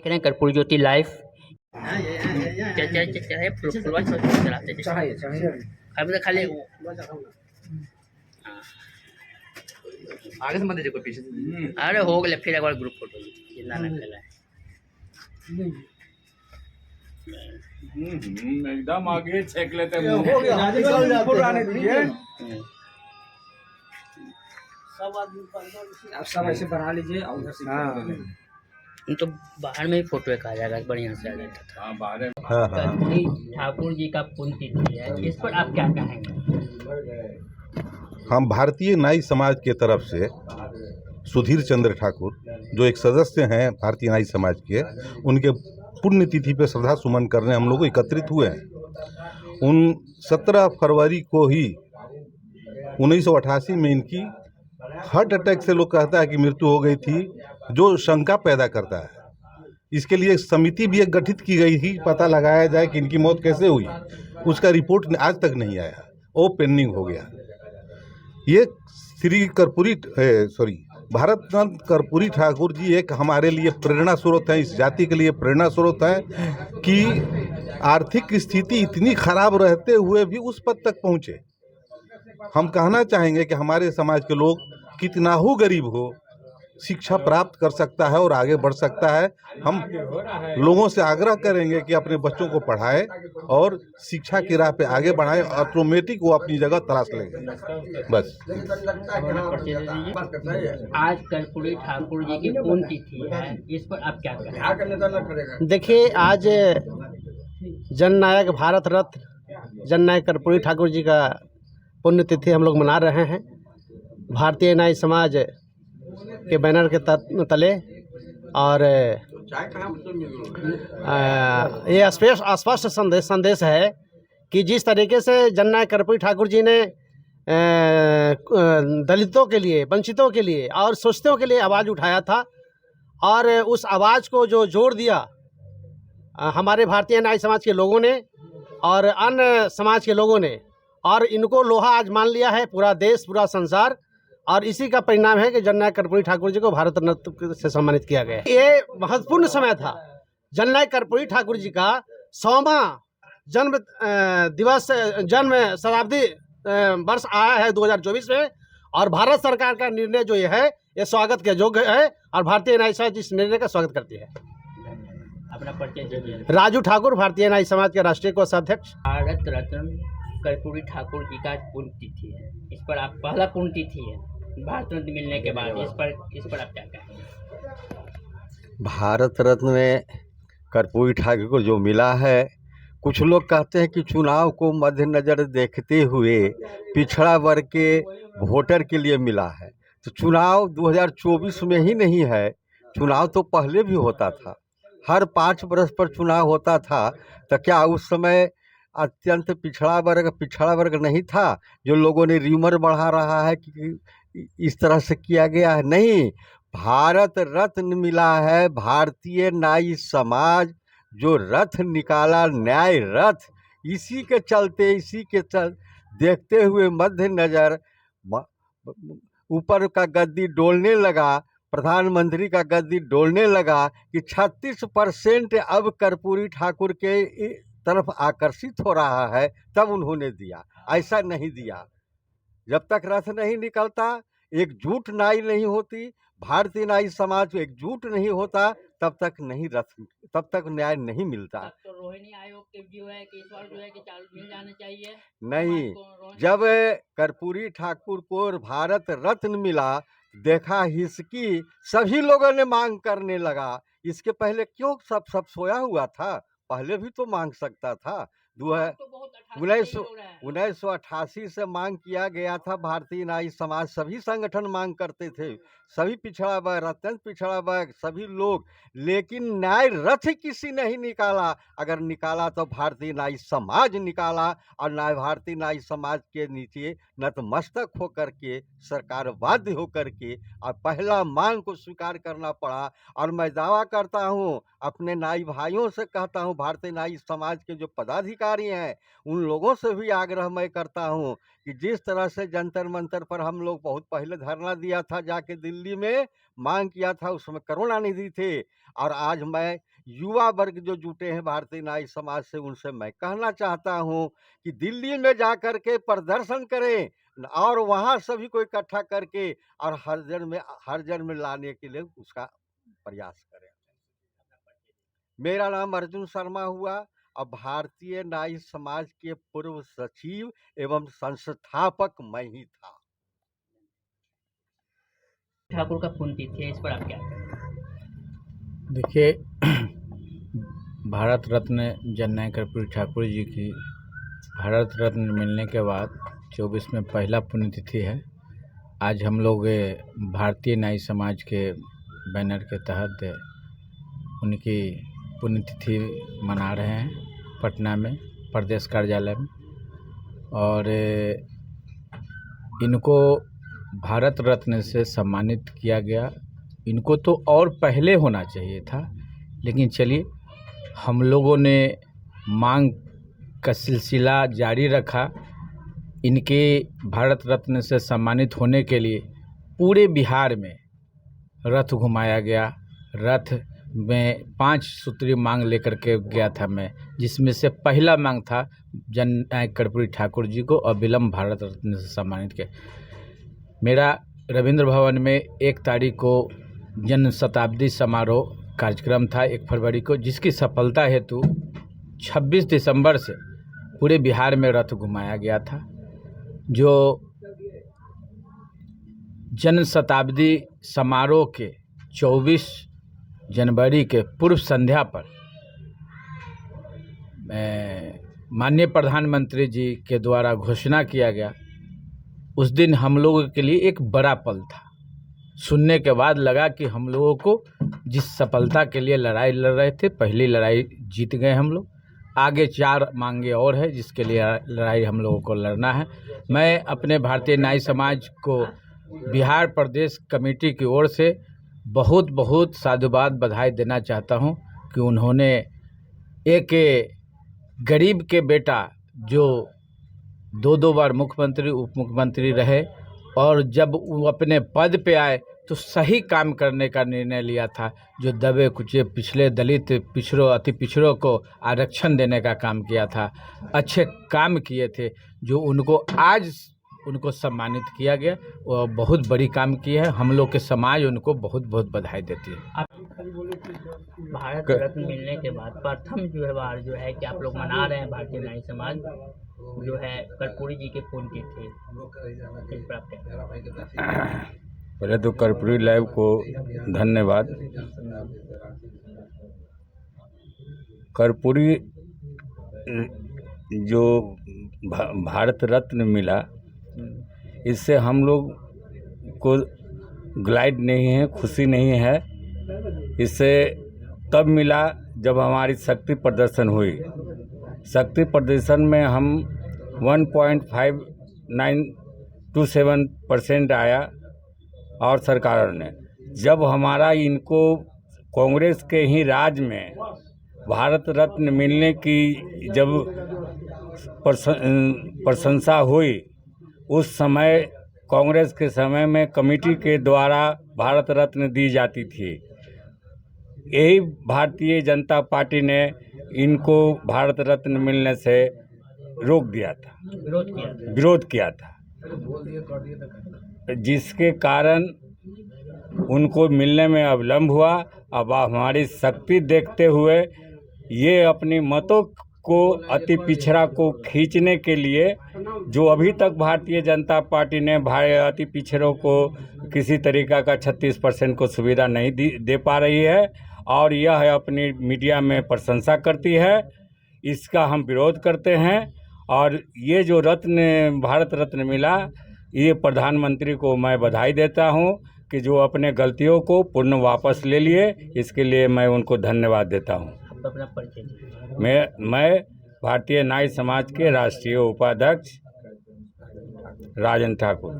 देख रहे हैं कर्पूरी ज्योति लाइव। चलाते खाली आगे से मत देखो पीछे से। अरे हो गए फिर एक बार ग्रुप फोटो जितना ना खेला है एकदम आगे छेक लेते हैं। हो गया फोटो आने दीजिए। आप सब ऐसे बना लीजिए और उधर से तो बाहर में ही फोटो एक आ जाएगा बढ़िया से आ जाता था। हाँ बाहर कर्पूरी ठाकुर जी का पुण्यतिथि है, इस पर आप क्या कहेंगे? हम भारतीय नाई समाज के तरफ से सुधीर चंद्र ठाकुर जो एक सदस्य हैं भारतीय नाई समाज के, उनके पुण्यतिथि पे श्रद्धा सुमन करने हम लोग एकत्रित हुए हैं। उन 17 फरवरी को ही 1988 में इनकी हार्ट अटैक से लोग कहता है कि मृत्यु हो गई थी, जो शंका पैदा करता है। इसके लिए समिति भी एक गठित की गई थी, पता लगाया जाए कि इनकी मौत कैसे हुई। उसका रिपोर्ट आज तक नहीं आया, वो पेंडिंग हो गया। ये श्री भारत रत्न कर्पूरी ठाकुर जी एक हमारे लिए प्रेरणा स्रोत है, इस जाति के लिए प्रेरणा स्रोत है कि आर्थिक स्थिति इतनी खराब रहते हुए भी उस पद तक पहुँचे। हम कहना चाहेंगे कि हमारे समाज के लोग कितना हो गरीब हो, शिक्षा प्राप्त कर सकता है और आगे बढ़ सकता है। हम लोगों से आग्रह करेंगे कि अपने बच्चों को पढ़ाएं और शिक्षा की राह पे आगे बढ़ाएं, ऑटोमेटिक वो अपनी जगह तलाश लेंगे। बस। आज कर्पूरी ठाकुर जी की पुण्यतिथि है, इस पर आप क्या कहेंगे? देखिए, आज जननायक भारत रत्न जननायक कर्पूरी ठाकुर जी का पुण्यतिथि हम लोग मना रहे हैं। भारतीय नाई समाज के बैनर के तले, और ये स्पष्ट संदेश है कि जिस तरीके से जननायक कर्पूरी ठाकुर जी ने दलितों के लिए, वंचितों के लिए और शोषितों के लिए आवाज़ उठाया था, और उस आवाज़ को जो जोड़ दिया हमारे भारतीय नाई समाज के लोगों ने और अन्य समाज के लोगों ने, और इनको लोहा आज मान लिया है पूरा देश, पूरा संसार। और इसी का परिणाम है कि जननायक कर्पूरी ठाकुर जी को भारत रत्न से सम्मानित किया गया। ये महत्वपूर्ण समय था। जननायक कर्पूरी ठाकुर जी का 100वां जन्म शताब्दी वर्ष आया है 2024 में, और भारत सरकार का निर्णय जो ये है, ये स्वागत के योग्य है, और भारतीय नाई समाज इस निर्णय का स्वागत करती है। अपना परिचय राजू ठाकुर, भारतीय नाई समाज के राष्ट्रीय कोषाध्यक्ष। भारत रत्न कर्पूरी ठाकुर जी का पुण्यतिथि है, इस पर आप पहला पुण्यतिथि है भारत रत्न मिलने के बाद, इस पर आप क्या कहेंगे? भारत रत्न में कर्पूरी ठाकुर को जो मिला है, कुछ लोग कहते हैं कि चुनाव को मद्देनजर देखते हुए पिछड़ा वर्ग के वोटर के लिए मिला है। तो चुनाव 2024 में ही नहीं है, चुनाव तो पहले भी होता था, हर 5 वर्ष पर चुनाव होता था। तो क्या उस समय अत्यंत पिछड़ा वर्ग नहीं था? जो लोगों ने र्यूमर बढ़ा रहा है कि इस तरह से किया गया है, नहीं। भारत रत्न मिला है भारतीय नाई समाज, जो रथ निकाला, न्याय रथ, इसी के चलते देखते हुए मध्य नज़र ऊपर का गद्दी डोलने लगा, प्रधानमंत्री का गद्दी डोलने लगा कि 36% अब कर्पूरी ठाकुर के तरफ आकर्षित हो रहा है, तब उन्होंने दिया। ऐसा नहीं दिया। जब तक रथ नहीं निकलता, एकजुट नाई नहीं होती, भारतीय नाई समाज एकजुट नहीं होता, तब तक न्याय नहीं मिलता। तो रोहिणी आयोग के व्यू है कि इस बार जो है कि मिल जाना चाहिए। नहीं, जब कर्पूरी ठाकुर को भारत रत्न मिला, देखा हिसकी सभी लोगों ने मांग करने लगा। इसके पहले क्यों सब सोया हुआ था? पहले भी तो मांग सकता था। 1988 से मांग किया गया था। भारतीय नाई समाज सभी संगठन मांग करते थे, सभी पिछड़ा वर्ग, अत्यंत पिछड़ा वर्ग, सभी लोग, लेकिन न्याय रथ किसी नहीं निकाला। अगर निकाला तो भारतीय नाई समाज निकाला, और भारतीय नाई समाज के नीचे नतमस्तक होकर के सरकार बाध्य होकर के और पहला मांग को स्वीकार करना पड़ा। और मैं दावा करता हूँ, अपने नाई भाइयों से कहता हूँ, भारतीय नाई समाज के जो पदाधिकारी हैं, उन लोगों से भी आग्रह मैं करता हूँ कि जिस तरह से जंतर मंतर पर हम लोग बहुत पहले धरना दिया था, जाके दिल्ली में मांग किया था, उसमें करुणानिधि थे। और आज मैं युवा वर्ग जो जुटे हैं भारतीय नाई समाज से, उनसे मैं कहना चाहता हूं कि दिल्ली में जा कर के प्रदर्शन करें और वहां सभी को इकट्ठा करके और हर जन में लाने के लिए उसका प्रयास करें। मेरा नाम अर्जुन शर्मा हुआ और भारतीय नाई समाज के पूर्व सचिव एवं संस्थापक मैं ही था। ठाकुर का पुण्यतिथि है, इस पर आप क्या कहें? देखिए, भारत रत्न जननायक कर्पूरी ठाकुर जी की भारत रत्न मिलने के बाद 24 में पहला पुण्यतिथि है। आज हम लोग भारतीय नाई समाज के बैनर के तहत उनकी पुण्यतिथि मना रहे हैं पटना में प्रदेश कार्यालय में, और इनको भारत रत्न से सम्मानित किया गया। इनको तो और पहले होना चाहिए था, लेकिन चलिए हम लोगों ने मांग का सिलसिला जारी रखा। इनके भारत रत्न से सम्मानित होने के लिए पूरे बिहार में रथ घुमाया गया। रथ में 5 सूत्री मांग लेकर के गया था मैं, जिसमें से पहला मांग था जननायक कर्पूरी ठाकुर जी को अविलंब भारत रत्न से सम्मानित किया। मेरा रविंद्र भवन में 1 तारीख को जन्म शताब्दी समारोह कार्यक्रम था 1 फरवरी को, जिसकी सफलता हेतु 26 दिसंबर से पूरे बिहार में रथ घुमाया गया था। जो जन्म शताब्दी समारोह के 24 जनवरी के पूर्व संध्या पर माननीय प्रधानमंत्री जी के द्वारा घोषणा किया गया, उस दिन हम लोगों के लिए एक बड़ा पल था। सुनने के बाद लगा कि हम लोगों को जिस सफलता के लिए लड़ाई लड़ रहे थे, पहली लड़ाई जीत गए हम लोग। आगे 4 मांगे और है जिसके लिए लड़ाई हम लोगों को लड़ना है। मैं अपने भारतीय नाई समाज को बिहार प्रदेश कमेटी की ओर से बहुत बहुत साधुवाद बधाई देना चाहता हूं कि उन्होंने एक गरीब के बेटा जो 2 बार मुख्यमंत्री उप मुख्यमंत्री रहे, और जब वो अपने पद पे आए तो सही काम करने का निर्णय लिया था। जो दबे कुचे पिछले दलित पिछड़ों अति पिछड़ों को आरक्षण देने का काम किया था, अच्छे काम किए थे, जो उनको आज उनको सम्मानित किया गया। वो बहुत बड़ी काम किए हैं। हम लोग के समाज उनको बहुत बहुत बधाई देती है। भारत रत्न मिलने के बाद प्रथम जो है बार जो है कि आप लोग मना रहे हैं भारतीय नाई समाज जो है कर्पूरी जी के पुण्यतिथि, इस पर आप क्या कहें? पहले तो कर्पूरी लैब को धन्यवाद। कर्पूरी जो भारत रत्न मिला, इससे हम लोग को ग्लाइड नहीं है, खुशी नहीं है। इससे तब मिला जब हमारी शक्ति प्रदर्शन हुई। शक्ति प्रदर्शन में हम 1.5927% आया, और सरकारों ने जब हमारा इनको कांग्रेस के ही राज में भारत रत्न मिलने की जब प्रशंसा हुई, उस समय कांग्रेस के समय में कमेटी के द्वारा भारत रत्न दी जाती थी। यही भारतीय जनता पार्टी ने इनको भारत रत्न मिलने से रोक दिया था, विरोध किया था, जिसके कारण उनको मिलने में अविलंब हुआ। अब हमारी शक्ति देखते हुए ये अपनी मतों को अति पिछड़ा को खींचने के लिए, जो अभी तक भारतीय जनता पार्टी ने अति पिछड़ों को किसी तरीका का 36% को सुविधा नहीं दे पा रही है, और यह अपनी मीडिया में प्रशंसा करती है। इसका हम विरोध करते हैं। और ये जो रत्न भारत रत्न मिला, ये प्रधानमंत्री को मैं बधाई देता हूं कि जो अपने गलतियों को पूर्ण वापस ले लिए। इसके लिए मैं उनको धन्यवाद देता हूं। अपना परिचय। मैं भारतीय नाई समाज के राष्ट्रीय उपाध्यक्ष राजन ठाकुर।